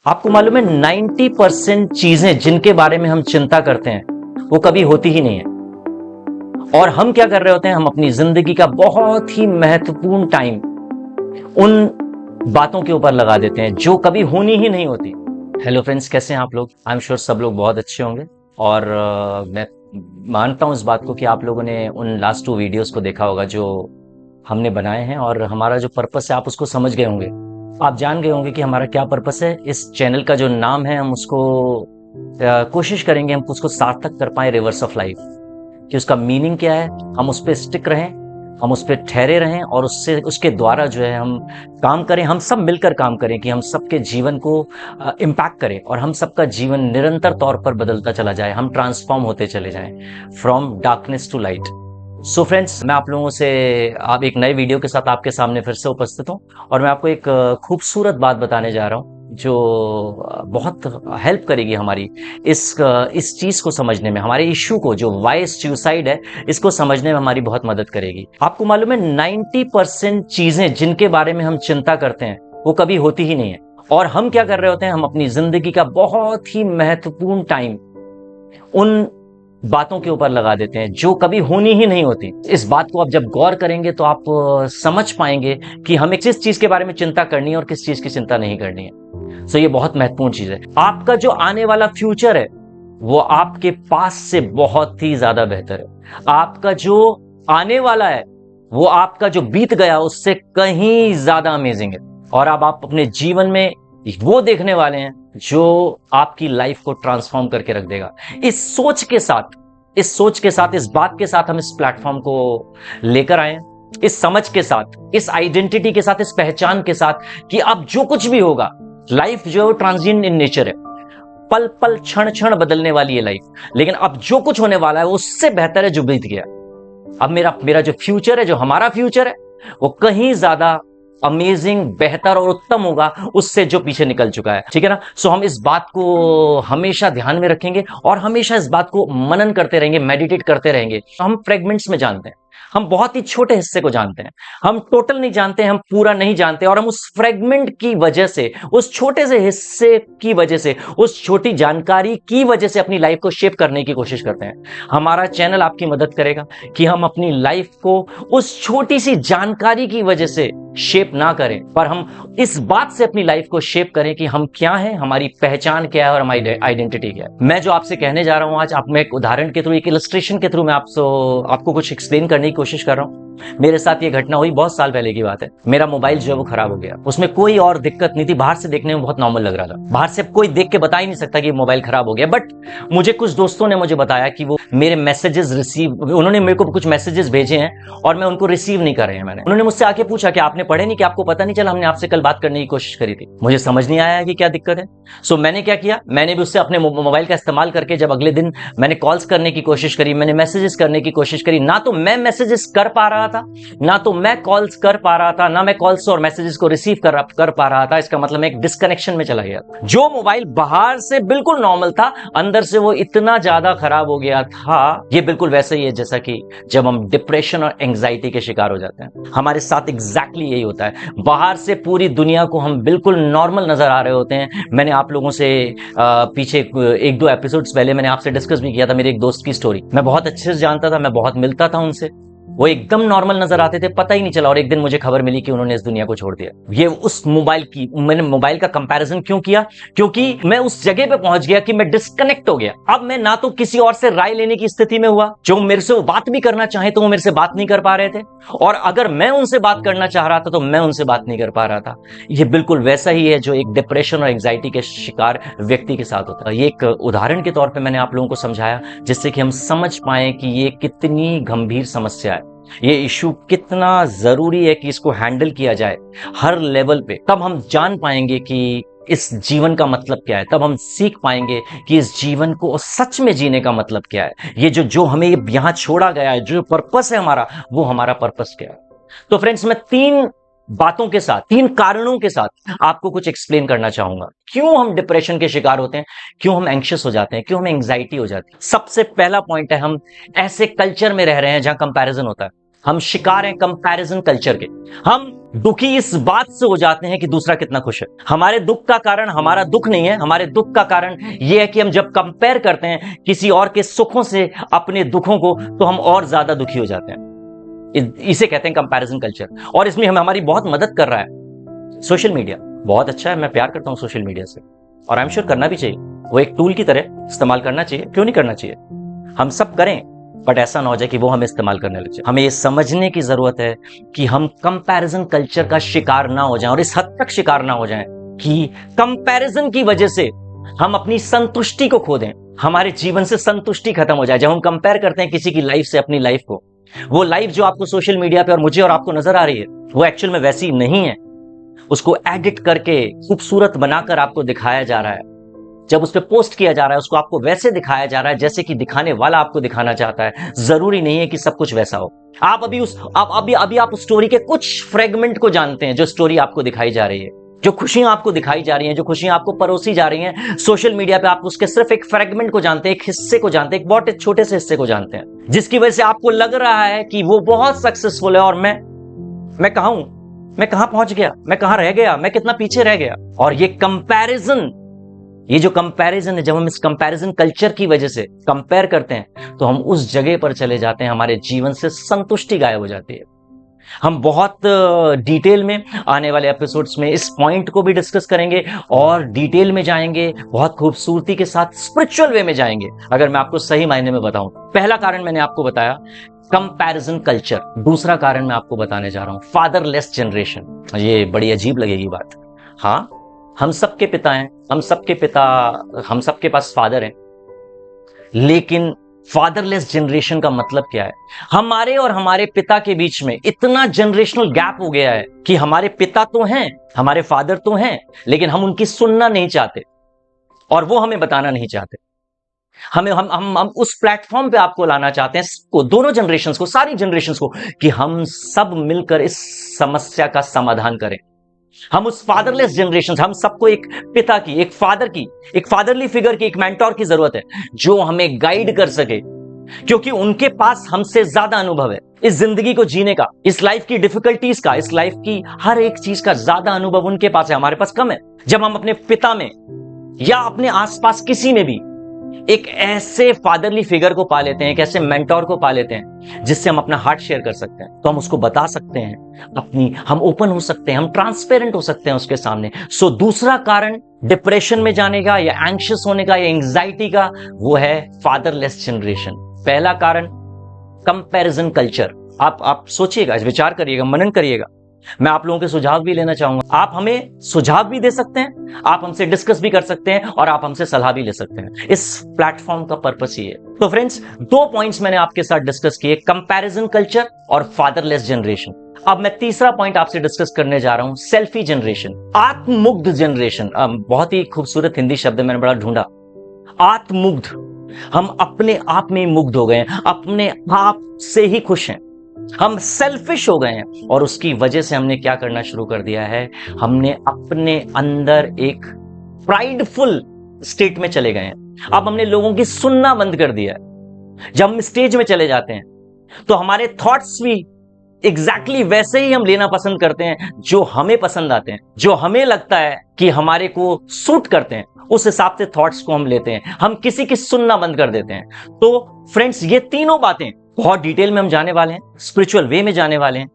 आपको मालूम है 90% चीजें जिनके बारे में हम चिंता करते हैं वो कभी होती ही नहीं है। और हम क्या कर रहे होते हैं, हम अपनी जिंदगी का बहुत ही महत्वपूर्ण टाइम उन बातों के ऊपर लगा देते हैं जो कभी होनी ही नहीं होती। हेलो फ्रेंड्स, कैसे हैं आप लोग? आई एम श्योर सब लोग बहुत अच्छे होंगे। और मैं मानता हूं इस बात को कि आप लोगों ने उन लास्ट 2 वीडियोस को देखा होगा जो हमने बनाए हैं, और हमारा जो पर्पस है आप उसको समझ गए होंगे। आप जान गए होंगे कि हमारा क्या पर्पस है। इस चैनल का जो नाम है हम उसको कोशिश करेंगे हम उसको सार्थक कर पाए, रिवर्स ऑफ लाइफ, कि उसका मीनिंग क्या है, हम उस पर स्टिक रहें, हम उस पर ठहरे रहें और उससे उसके द्वारा जो है हम काम करें, हम सब मिलकर काम करें कि हम सबके जीवन को इम्पैक्ट करें और हम सबका जीवन निरंतर तौर पर बदलता चला जाए, हम ट्रांसफॉर्म होते चले जाएं from darkness to light. So friends, मैं आप लोगों से आप एक नए वीडियो के साथ आपके सामने फिर से उपस्थित हूं और मैं आपको एक खूबसूरत बात बताने जा रहा हूं जो बहुत हेल्प करेगी हमारी इस चीज को समझने में, हमारे इश्यू को, जो वाई सुसाइड है, इसको समझने में हमारी बहुत मदद करेगी। आपको मालूम है 90% चीजें जिनके बारे में हम चिंता करते हैं वो कभी होती ही नहीं है। और हम क्या कर रहे होते हैं, हम अपनी जिंदगी का बहुत ही महत्वपूर्ण टाइम उन बातों के ऊपर लगा देते हैं जो कभी होनी ही नहीं होती। इस बात को आप जब गौर करेंगे तो आप समझ पाएंगे कि हमें किस चीज के बारे में चिंता करनी है और किस चीज की चिंता नहीं करनी है। सो ये बहुत महत्वपूर्ण चीज है। आपका जो आने वाला फ्यूचर है वो आपके पास से बहुत ही ज्यादा बेहतर है। आपका जो आने वाला है वो आपका जो बीत गया उससे कहीं ज्यादा अमेजिंग है। और अब आप अपने जीवन में वो देखने वाले हैं जो आपकी लाइफ को ट्रांसफॉर्म करके रख देगा। इस सोच के साथ, इस बात के साथ हम इस प्लेटफॉर्म को लेकर आए, इस समझ के साथ, इस आइडेंटिटी के साथ, इस पहचान के साथ कि अब जो कुछ भी होगा, लाइफ जो ट्रांजिएंट इन नेचर है, पल पल क्षण क्षण बदलने वाली है लाइफ, लेकिन अब जो कुछ होने वाला है वो उससे बेहतर है जो बीत गया। अब मेरा जो फ्यूचर है, जो हमारा फ्यूचर है, वो कहीं ज्यादा अमेजिंग, बेहतर और उत्तम होगा उससे जो पीछे निकल चुका है। ठीक है ना? सो हम इस बात को हमेशा ध्यान में रखेंगे और हमेशा इस बात को मनन करते रहेंगे, मेडिटेट करते रहेंगे। हम फ्रेगमेंट्स में जानते हैं, हम बहुत ही छोटे हिस्से को जानते हैं, हम टोटल नहीं जानते, हम पूरा नहीं जानते, और हम उस फ्रेगमेंट की वजह से, उस छोटे से हिस्से की वजह से, उस छोटी जानकारी की वजह से अपनी लाइफ को शेप करने की कोशिश करते हैं। हमारा चैनल आपकी मदद करेगा कि हम अपनी लाइफ को उस छोटी सी जानकारी की वजह से शेप ना करें, पर हम इस बात से अपनी लाइफ को शेप करें कि हम क्या हैं, हमारी पहचान क्या है और हमारी आइडेंटिटी क्या है। मैं जो आपसे कहने जा रहा हूं आज, आप मैं एक उदाहरण के थ्रू, एक इलस्ट्रेशन के थ्रू मैं आपको कुछ एक्सप्लेन करने की कोशिश कर रहा हूं। मेरे साथ ये घटना हुई, बहुत साल पहले की बात है। मेरा मोबाइल जो है वो खराब हो गया। उसमें कोई और दिक्कत नहीं थी, बाहर से देखने में बहुत नॉर्मल लग रहा था, बाहर से कोई देख के बता ही नहीं सकता कि मोबाइल खराब हो गया। बट मुझे कुछ दोस्तों ने मुझे बताया कि वो मेरे मैसेजेस उन्होंने मेरे को कुछ मैसेजेस भेजे हैं और मैं उनको रिसीव नहीं कर रहे हैं। उन्होंने मुझसे आके पूछा कि आपने पढ़े नहीं, कि आपको पता नहीं चला, हमने आपसे कल बात करने की कोशिश करी थी। मुझे समझ नहीं आया कि क्या दिक्कत है। सो मैंने क्या किया, मैंने भी उससे अपने मोबाइल का इस्तेमाल करके जब अगले दिन मैंने कॉल्स करने की कोशिश करी, मैंने मैसेजेस करने की कोशिश करी, ना तो मैं मैसेजेस कर पा रहा था, ना तो मैं कॉल्स कर पा रहा था, ना मैं कॉल्स और मैसेजेस को रिसीव कर पा रहा था। इसका मतलब मैं एक डिस्कनेक्शन में चला गया। जो मोबाइल बाहर से बिल्कुल नॉर्मल था, अंदर से वो इतना ज्यादा खराब हो गया था। ये बिल्कुल वैसे ही है जैसा कि जब हम डिप्रेशन और एंजाइटी के शिकार हो जाते हैं। हमारे साथ एग्जैक्टली यही होता है। बाहर से पूरी दुनिया को हम बिल्कुल नॉर्मल नजर आ रहे होते हैं। मैंने आप लोगों से पीछे 1-2 एपिसोड्स पहले मैंने आपसे डिस्कस भी किया था मेरे एक दोस्त की स्टोरी। मैं बहुत अच्छे से जानता था, मैं बहुत मिलता था उनसे, वो एकदम नॉर्मल नजर आते थे, पता ही नहीं चला। और एक दिन मुझे खबर मिली कि उन्होंने इस दुनिया को छोड़ दिया। ये उस मैंने मोबाइल का कंपैरिजन क्यों किया? क्योंकि मैं उस जगह पे पहुंच गया कि मैं डिस्कनेक्ट हो गया। अब मैं ना तो किसी और से राय लेने की स्थिति में हुआ, जो मेरे से वो बात भी करना चाहे तो वो मेरे से बात नहीं कर पा रहे थे, और अगर मैं उनसे बात करना चाह रहा था तो मैं उनसे बात नहीं कर पा रहा था। ये बिल्कुल वैसा ही है जो एक डिप्रेशन और एंजाइटी के शिकार व्यक्ति के साथ होता है। ये एक उदाहरण के तौर पर मैंने आप लोगों को समझाया जिससे कि हम समझ पाए कि ये कितनी गंभीर समस्या है, ये इशू कितना जरूरी है कि इसको हैंडल किया जाए हर लेवल पे। तब हम जान पाएंगे कि इस जीवन का मतलब क्या है, तब हम सीख पाएंगे कि इस जीवन को सच में जीने का मतलब क्या है। ये जो हमें यहां छोड़ा गया है, जो पर्पस है हमारा, वो हमारा पर्पस क्या है। तो फ्रेंड्स, मैं 3 बातों के साथ, 3 कारणों के साथ आपको कुछ एक्सप्लेन करना चाहूंगा, क्यों हम डिप्रेशन के शिकार होते हैं, क्यों हम एंग्शियस हो जाते हैं, क्यों हमें एंग्जाइटी हो जाती है। सबसे पहला पॉइंट है, हम ऐसे कल्चर में रह रहे हैं जहां कंपैरिजन होता है। हम शिकार हैं कंपैरिजन कल्चर के। हम दुखी इस बात से हो जाते हैं कि दूसरा कितना खुश है। हमारे दुख का कारण हमारा दुख नहीं है, हमारे दुख का कारण यह है कि हम जब कंपेयर करते हैं किसी और के सुखों से अपने दुखों को, तो हम और ज्यादा दुखी हो जाते हैं। इसे कहते हैं कंपैरिजन कल्चर, और इसमें हमारी बहुत मदद कर रहा है सोशल मीडिया। बहुत अच्छा है, मैं प्यार करता हूं सोशल मीडिया से, और आई एम श्योर करना भी चाहिए। वो एक टूल की तरह इस्तेमाल करना चाहिए, क्यों नहीं करना चाहिए, हम सब करें, बट ऐसा ना हो जाए कि वो हमें इस्तेमाल करने लग जाए। हमें ये समझने की जरूरत है कि हम कंपैरिजन कल्चर का शिकार ना हो जाएं, और इस हद तक शिकार ना हो जाएं कि कंपैरिजन की वजह से हम अपनी संतुष्टि को खो दें, हमारे जीवन से संतुष्टि खत्म हो जाए। जब हम कंपेयर करते हैं किसी की लाइफ से अपनी लाइफ को, वो लाइफ जो आपको सोशल मीडिया पे और मुझे और आपको नजर आ रही है, वो एक्चुअल में वैसी नहीं है। उसको एडिट करके खूबसूरत बनाकर आपको दिखाया जा रहा है। जब उस पर पोस्ट किया जा रहा है, उसको आपको वैसे दिखाया जा रहा है जैसे कि दिखाने वाला आपको दिखाना चाहता है। जरूरी नहीं है कि सब कुछ वैसा हो। आप अभी आप उस स्टोरी के कुछ फ्रेगमेंट को जानते हैं, जो स्टोरी आपको दिखाई जा रही है, जो खुशियां आपको दिखाई जा रही हैं, जो खुशियां आपको परोसी जा रही हैं सोशल मीडिया पे, आप उसके सिर्फ एक फ्रेगमेंट को जानते हैं, एक हिस्से को जानते हैं, एक बहुत छोटे से हिस्से को जानते हैं, जिसकी वजह से आपको लग रहा है कि वो बहुत सक्सेसफुल है और मैं कहां हूं, मैं कहां पहुंच गया, मैं कहां रह गया, मैं कितना पीछे रह गया। और ये कंपैरिजन, ये जो कंपैरिजन है, जब हम इस कंपैरिजन कल्चर की वजह से कंपेयर करते हैं, तो हम उस जगह पर चले जाते हैं, हमारे जीवन से संतुष्टि गायब हो जाती है। हम बहुत डिटेल में आने वाले एपिसोड्स में इस पॉइंट को भी डिस्कस करेंगे और डिटेल में जाएंगे, बहुत खूबसूरती के साथ स्पिरिचुअल वे में जाएंगे, अगर मैं आपको सही मायने में बताऊं। पहला कारण मैंने आपको बताया कंपैरिजन कल्चर। दूसरा कारण मैं आपको बताने जा रहा हूं फादरलेस जनरेशन। ये बड़ी अजीब लगेगी बात। हाँ, हम सबके पिता हैं, हम सबके पास फादर हैं, लेकिन फादरलेस जनरेशन का मतलब क्या है? हमारे और हमारे पिता के बीच में इतना जनरेशनल गैप हो गया है कि हमारे पिता तो हैं, हमारे फादर तो हैं, लेकिन हम उनकी सुनना नहीं चाहते और वो हमें बताना नहीं चाहते। हम उस प्लेटफॉर्म पे आपको लाना चाहते हैं, दोनों जनरेशंस को, सारी जनरेशंस को, कि हम सब मिलकर इस समस्या का समाधान करें। हम उस फादरलेस जनरेशन, हम सबको एक पिता की, एक फादर की, एक फादरली फिगर की, एक मेंटोर की जरूरत है, जो हमें गाइड कर सके, क्योंकि उनके पास हमसे ज्यादा अनुभव है इस जिंदगी को जीने का, इस लाइफ की डिफिकल्टीज का, इस लाइफ की हर एक चीज का ज्यादा अनुभव उनके पास है, हमारे पास कम है। जब हम अपने पिता में या अपने आसपास किसी में भी एक ऐसे फादरली फिगर को पा लेते हैं, एक ऐसे मेंटोर को पा लेते हैं जिससे हम अपना हार्ट शेयर कर सकते हैं, तो हम उसको बता सकते हैं, हम ओपन हो सकते हैं, हम ट्रांसपेरेंट हो सकते हैं उसके सामने। सो दूसरा कारण डिप्रेशन में जाने का या एंग्शियस होने का या एंग्जाइटी का, वो है फादरलेस जनरेशन। पहला कारण कंपैरिजन कल्चर। आप सोचिएगा, विचार करिएगा, मनन करिएगा। मैं आप लोगों के सुझाव भी लेना चाहूंगा। आप हमें सुझाव भी दे सकते हैं, आप हमसे डिस्कस भी कर सकते हैं और आप हमसे सलाह भी ले सकते हैं। इस प्लेटफॉर्म का पर्पस ये है। तो फ्रेंड्स, 2 पॉइंट्स मैंने आपके साथ डिस्कस किए, कंपैरिजन कल्चर और फादरलेस जनरेशन। अब मैं तीसरा पॉइंट आपसे डिस्कस करने जा रहा हूं, सेल्फी जनरेशन, आत्ममुग्ध जनरेशन। बहुत ही खूबसूरत हिंदी शब्द मैंने बड़ा ढूंढा, आत्ममुग्ध। हम अपने आप में मुग्ध हो गए हैं, अपने आप से ही खुश हैं, हम सेल्फिश हो गए हैं, और उसकी वजह से हमने क्या करना शुरू कर दिया है, हमने अपने अंदर एक प्राइडफुल स्टेट में चले गए हैं। अब हमने लोगों की सुनना बंद कर दिया है। जब हम स्टेज में चले जाते हैं तो हमारे थॉट्स भी एग्जैक्टली वैसे ही हम लेना पसंद करते हैं, जो हमें पसंद आते हैं, जो हमें लगता है कि हमारे को सूट करते हैं, उस हिसाब से थॉट्स को हम लेते हैं, हम किसी की सुनना बंद कर देते हैं। तो फ्रेंड्स, ये तीनों बातें बहुत डिटेल में हम जाने वाले हैं, स्पिरिचुअल वे में जाने वाले हैं,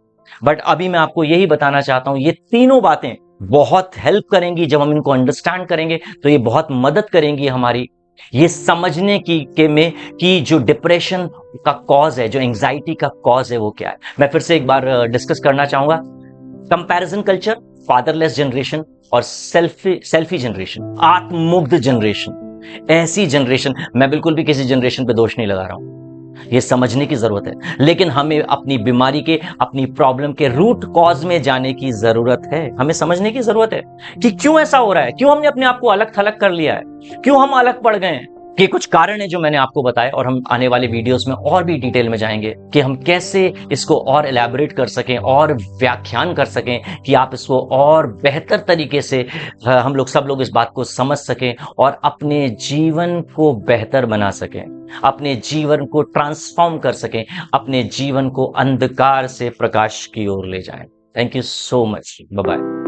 बट अभी मैं आपको यही बताना चाहता हूं, ये तीनों बातें बहुत हेल्प करेंगी। जब हम इनको अंडरस्टैंड करेंगे तो ये बहुत मदद करेंगी हमारी ये समझने कि जो डिप्रेशन का कॉज है, जो एंजाइटी का कॉज है, वो क्या है। मैं फिर से एक बार डिस्कस करना चाहूंगा, कंपैरिजन कल्चर, फादरलेस जनरेशन और सेल्फी जनरेशन, आत्ममुग्ध जनरेशन। ऐसी जनरेशन, मैं बिल्कुल भी किसी जनरेशन पे दोष नहीं लगा रहा हूं, ये समझने की जरूरत है, लेकिन हमें अपनी बीमारी के, अपनी प्रॉब्लम के रूट कॉज में जाने की जरूरत है। हमें समझने की जरूरत है कि क्यों ऐसा हो रहा है, क्यों हमने अपने आप को अलग थलग कर लिया है, क्यों हम अलग पड़ गए हैं। कि कुछ कारण है जो मैंने आपको बताए, और हम आने वाले वीडियोस में और भी डिटेल में जाएंगे कि हम कैसे इसको और एलैबोरेट कर सकें और व्याख्यान कर सकें, कि आप इसको और बेहतर तरीके से हम सब लोग इस बात को समझ सकें और अपने जीवन को बेहतर बना सकें, अपने जीवन को ट्रांसफॉर्म कर सकें, अपने जीवन को अंधकार से प्रकाश की ओर ले जाएं। Thank you so much, bye bye.